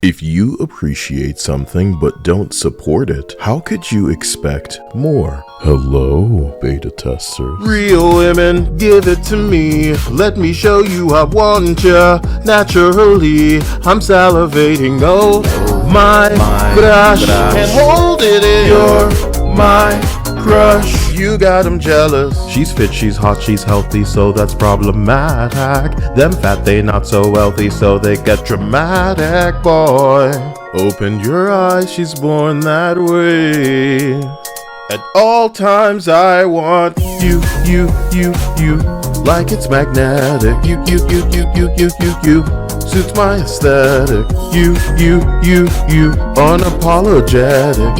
If you appreciate something but don't support it, how could you expect more? Hello, beta testers. Real women, give it to me. Let me show you I want ya. Naturally, I'm salivating. Oh my gosh, can't hold it in. You're my crush. You got 'em jealous. She's fit, she's hot, she's healthy, so that's problematic. Them fat, they not so wealthy, so they get dramatic, boy. Open your eyes, she's born that way. At all times I want you, like it's magnetic. You, suits my aesthetic. You, unapologetic.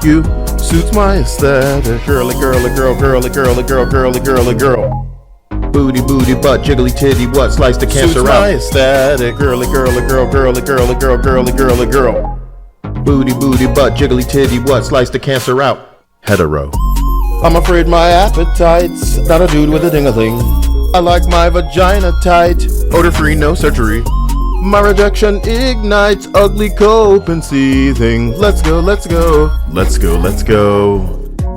You, suits my aesthetic. Girly, girl. Booty, butt, jiggly titty, what? Slice the cancer out. Suits my aesthetic. Girly, girl. Booty, butt, jiggly titty, what? Slice the cancer out. Hetero. I'm afraid my appetite's not a dude with a ding-a-ling. I like my vagina tight, odor-free, no surgery. My rejection ignites ugly cope and seething. Let's go.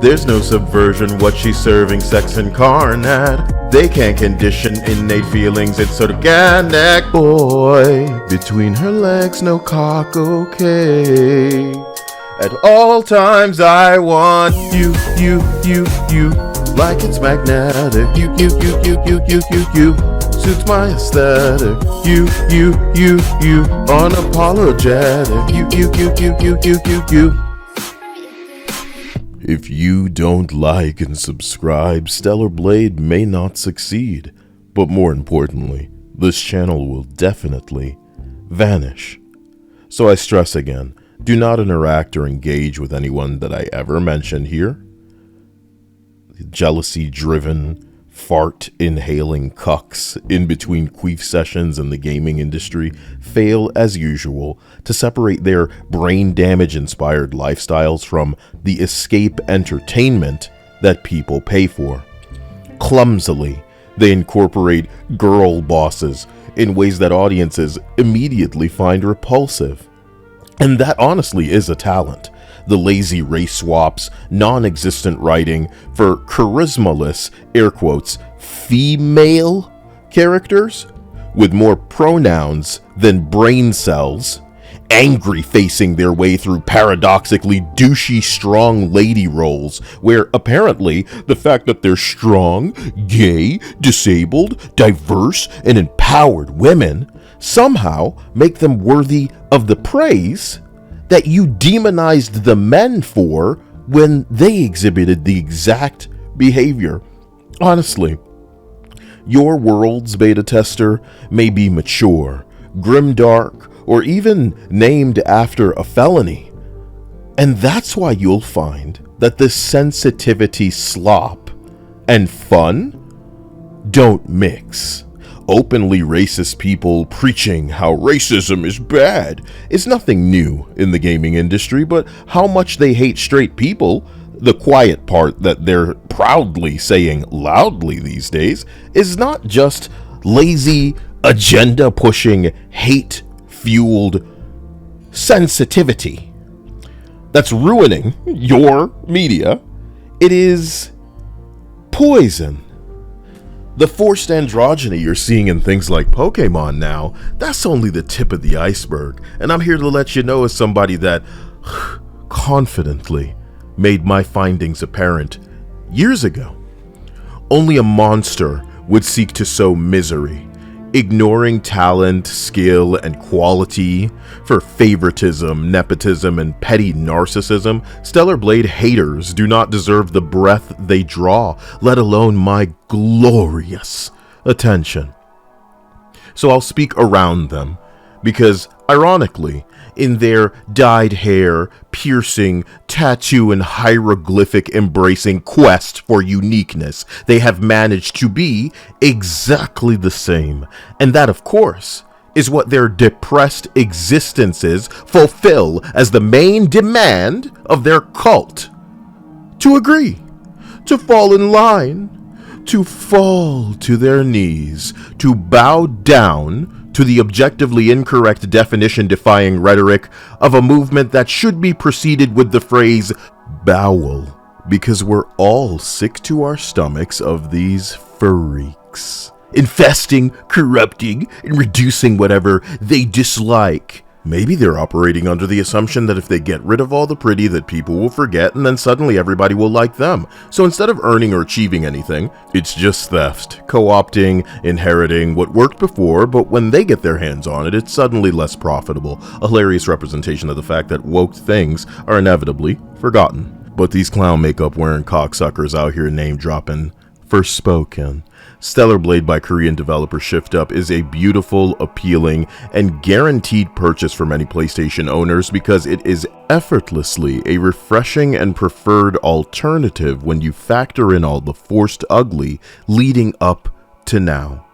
There's no subversion, what she's serving, sex incarnate. They can't condition innate feelings, it's organic, boy. Between her legs, no cock, okay. At all times I want you, like it's magnetic. You, suits my aesthetic. You, unapologetic. You. If you don't like and subscribe, Stellar Blade may not succeed. But more importantly, this channel will definitely vanish. So I stress again, do not interact or engage with anyone that I ever mention here. Jealousy-driven, fart-inhaling cucks in between queef sessions in the gaming industry fail, as usual, to separate their brain-damage-inspired lifestyles from the escape entertainment that people pay for. Clumsily, they incorporate girl bosses in ways that audiences immediately find repulsive. And that honestly is a talent. The lazy race swaps, non-existent writing for charismaless, air quotes, female characters with more pronouns than brain cells, angry facing their way through paradoxically douchey strong lady roles, where apparently the fact that they're strong, gay, disabled, diverse, and empowered women somehow make them worthy of the praise that you demonized the men for when they exhibited the exact behavior. Honestly, your world's beta tester may be mature, grimdark, or even named after a felony. And that's why you'll find that the sensitivity slop and fun don't mix. Openly racist people preaching how racism is bad is nothing new in the gaming industry, but how much they hate straight people, the quiet part that they're proudly saying loudly these days, is not just lazy, agenda-pushing, hate-fueled sensitivity that's ruining your media. It is poison. The forced androgyny you're seeing in things like Pokemon now, that's only the tip of the iceberg. And I'm here to let you know, as somebody that confidently made my findings apparent years ago. Only a monster would seek to sow misery, ignoring talent, skill, and quality for favoritism, nepotism, and petty narcissism. Stellar Blade haters do not deserve the breath they draw, let alone my glorious attention. So I'll speak around them, because ironically, in their dyed hair, piercing, tattoo, and hieroglyphic embracing quest for uniqueness, they have managed to be exactly the same. And that, of course, is what their depressed existences fulfill as the main demand of their cult. To agree, to fall in line, to fall to their knees, to bow down to the objectively incorrect definition-defying rhetoric of a movement that should be preceded with the phrase bowel, because we're all sick to our stomachs of these freaks, infesting, corrupting, and reducing whatever they dislike. Maybe they're operating under the assumption that if they get rid of all the pretty that people will forget, and then suddenly everybody will like them. So instead of earning or achieving anything, it's just theft, co-opting, inheriting what worked before, but when they get their hands on it, it's suddenly less profitable. A hilarious representation of the fact that woke things are inevitably forgotten. But these clown makeup wearing cocksuckers out here name dropping Forspoken. Stellar Blade by Korean developer Shift Up is a beautiful, appealing, and guaranteed purchase for many PlayStation owners because it is effortlessly a refreshing and preferred alternative when you factor in all the forced ugly leading up to now.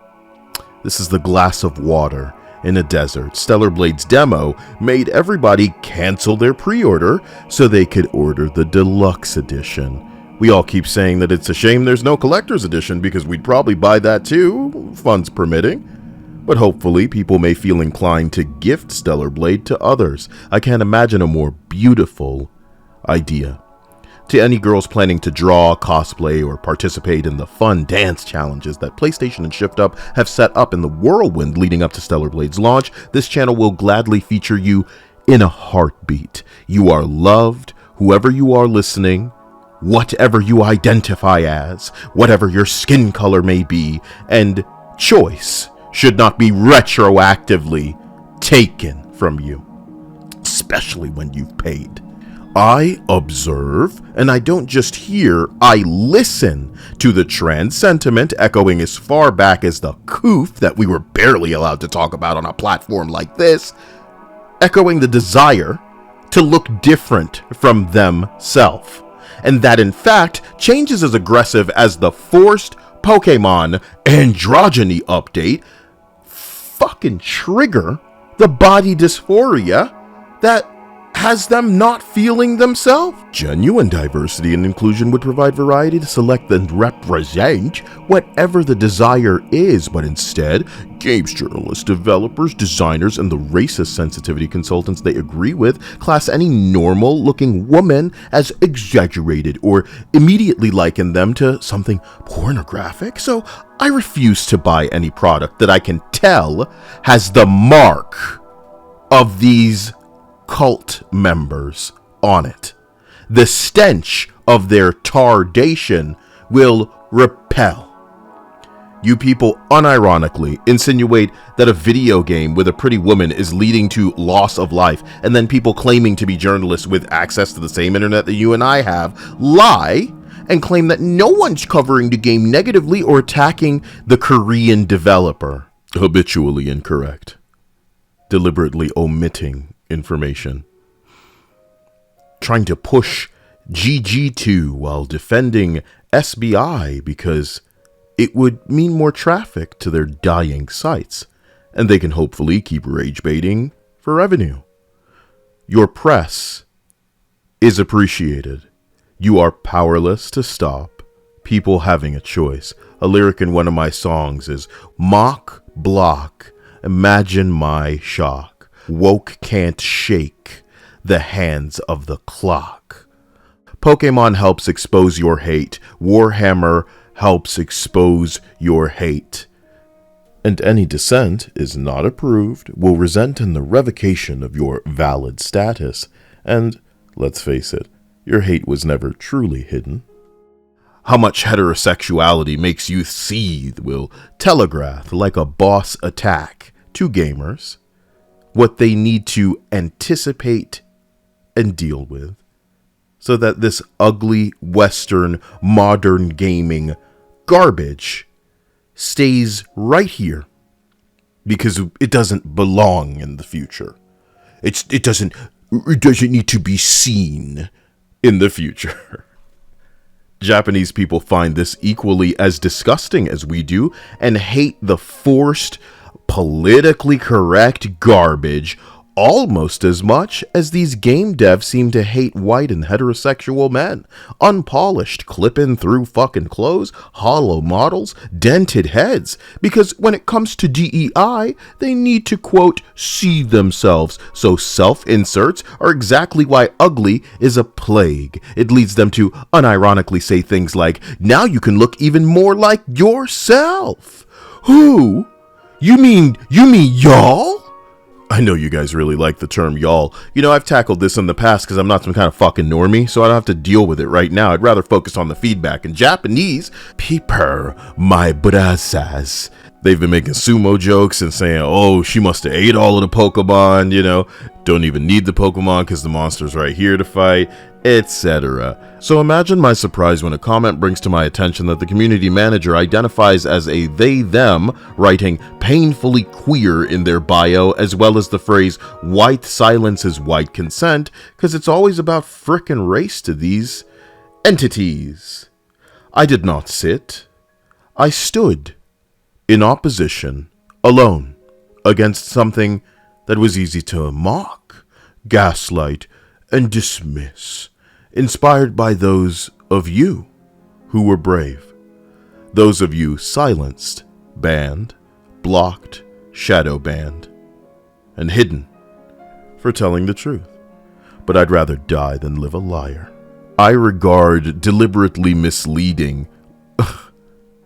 This is the glass of water in a desert. Stellar Blade's demo made everybody cancel their pre-order so they could order the deluxe edition. We all keep saying that it's a shame there's no collector's edition because we'd probably buy that too, funds permitting. But hopefully people may feel inclined to gift Stellar Blade to others. I can't imagine a more beautiful idea. To any girls planning to draw, cosplay, or participate in the fun dance challenges that PlayStation and Shift Up have set up in the whirlwind leading up to Stellar Blade's launch, this channel will gladly feature you in a heartbeat. You are loved, whoever you are listening, whatever you identify as, whatever your skin color may be, and choice should not be retroactively taken from you, especially when you've paid. I observe, and I don't just hear, I listen to the trend sentiment echoing as far back as the coof that we were barely allowed to talk about on a platform like this, echoing the desire to look different from themselves. And that in fact, change is as aggressive as the forced Pokemon androgyny update fucking trigger the body dysphoria that has them not feeling themselves. Genuine diversity and inclusion would provide variety to select and represent whatever the desire is, but instead, games journalists, developers, designers, and the racist sensitivity consultants they agree with class any normal-looking woman as exaggerated or immediately liken them to something pornographic. So I refuse to buy any product that I can tell has the mark of these cult members on it. The stench of their tardation will repel. You people unironically insinuate that a video game with a pretty woman is leading to loss of life, and then people claiming to be journalists with access to the same internet that you and I have lie and claim that no one's covering the game negatively or attacking the Korean developer. Habitually incorrect. Deliberately omitting information. Trying to push GG2 while defending SBI because it would mean more traffic to their dying sites, and they can hopefully keep rage baiting for revenue. Your press is appreciated. You are powerless to stop people having a choice. A lyric in one of my songs is, mock, block, imagine my shock. Woke can't shake the hands of the clock. Pokemon helps expose your hate. Warhammer helps expose your hate. And any dissent is not approved, will result in the revocation of your valid status. And, let's face it, your hate was never truly hidden. How much heterosexuality makes you seethe will telegraph like a boss attack to gamers what they need to anticipate and deal with, so that this ugly Western modern gaming garbage stays right here, because it doesn't belong in the future. It doesn't need to be seen in the future. Japanese people find this equally as disgusting as we do and hate the forced, politically correct garbage almost as much as these game devs seem to hate white and heterosexual men. Unpolished, clipping through fucking clothes, hollow models, dented heads. Because when it comes to DEI, they need to, quote, see themselves. So self-inserts are exactly why ugly is a plague. It leads them to unironically say things like, now you can look even more like yourself. Who? You mean y'all? I know you guys really like the term y'all. You know, I've tackled this in the past because I'm not some kind of fucking normie, so I don't have to deal with it right now. I'd rather focus on the feedback. In Japanese, peeper, my brasas. They've been making sumo jokes and saying, oh, she must have ate all of the Pokemon, you know. Don't even need the Pokemon because the monster's right here to fight, etc. So imagine my surprise when a comment brings to my attention that the community manager identifies as a they-them, writing painfully queer in their bio, as well as the phrase white silence is white consent, because it's always about frickin' race to these entities. I did not sit. I stood in opposition, alone, against something that was easy to mock, gaslight, and dismiss, inspired by those of you who were brave, those of you silenced, banned, blocked, shadow banned, and hidden for telling the truth. But I'd rather die than live a liar. I regard deliberately misleading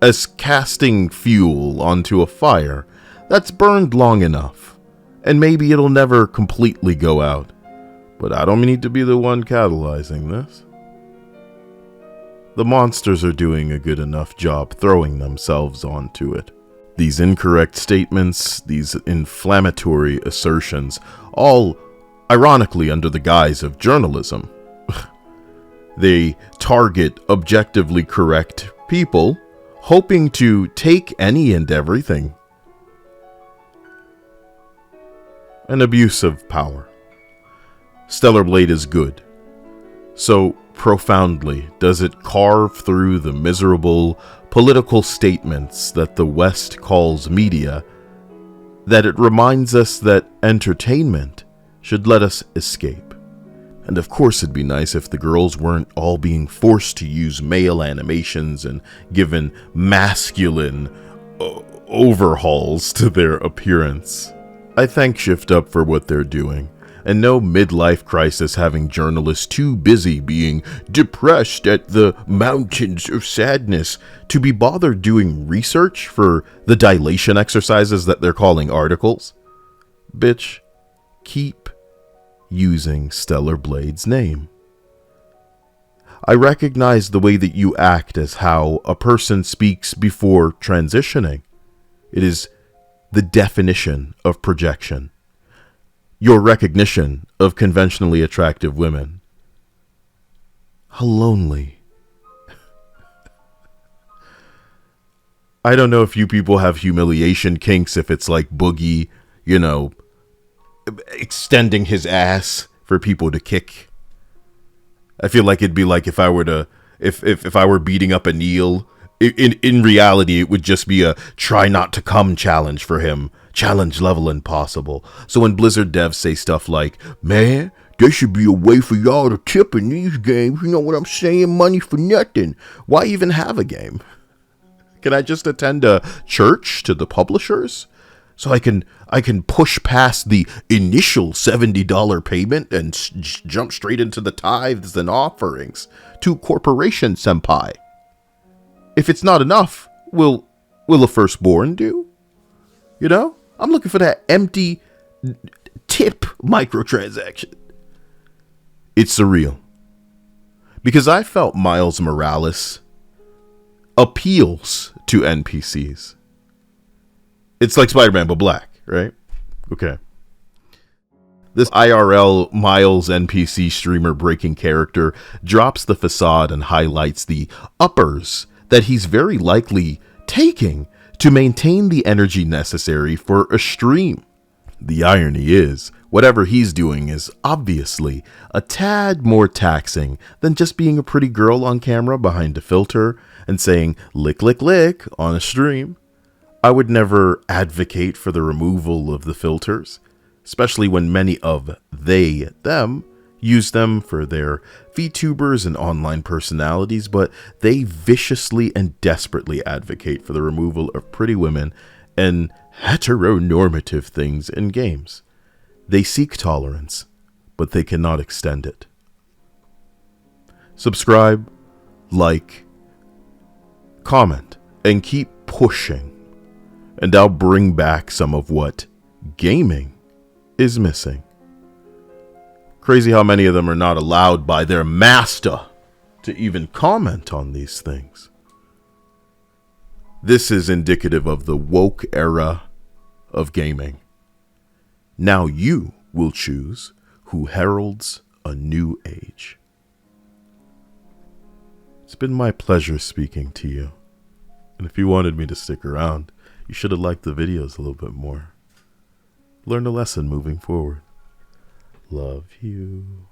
as casting fuel onto a fire that's burned long enough, and maybe it'll never completely go out. But I don't need to be the one catalyzing this. The monsters are doing a good enough job throwing themselves onto it. These incorrect statements, these inflammatory assertions, all ironically under the guise of journalism. They target objectively correct people, hoping to take any and everything. An abuse of power. Stellar Blade is good. So profoundly does it carve through the miserable political statements that the West calls media, that it reminds us that entertainment should let us escape. And of course it'd be nice if the girls weren't all being forced to use male animations and given masculine overhauls to their appearance. I thank Shift Up for what they're doing, and no midlife crisis having journalists too busy being depressed at the mountains of sadness to be bothered doing research for the dilation exercises that they're calling articles. Bitch, keep using Stellar Blade's name. I recognize the way that you act as how a person speaks before transitioning. It is the definition of projection. Your recognition of conventionally attractive women. How lonely. I don't know if you people have humiliation kinks, if it's like Boogie, you know, extending his ass for people to kick. I feel like it'd be like if I were to, if I were beating up a Neil, in reality it would just be a try not to come challenge for him. Challenge level impossible. So when Blizzard devs say stuff like, man, there should be a way for y'all to tip in these games, you know what I'm saying? Money for nothing. Why even have a game? Can I just attend a church to the publishers? So I can push past the initial $70 payment and jump straight into the tithes and offerings to corporation senpai. If it's not enough, will a firstborn do? You know? I'm looking for that empty tip microtransaction. It's surreal. Because I felt Miles Morales appeals to NPCs. It's like Spider-Man, but black, right? Okay. This IRL Miles NPC streamer breaking character drops the facade and highlights the uppers that he's very likely taking to maintain the energy necessary for a stream. The irony is, whatever he's doing is obviously a tad more taxing than just being a pretty girl on camera behind a filter and saying lick lick lick on a stream. I would never advocate for the removal of the filters. especially when many of them use them for their VTubers and online personalities, but they viciously and desperately advocate for the removal of pretty women and heteronormative things in games. They seek tolerance, but they cannot extend it. Subscribe, like, comment, and keep pushing, and I'll bring back some of what gaming is missing. Crazy how many of them are not allowed by their master to even comment on these things. This is indicative of the woke era of gaming. Now you will choose who heralds a new age. It's been my pleasure speaking to you. And if you wanted me to stick around, you should have liked the videos a little bit more. Learn a lesson moving forward. Love you.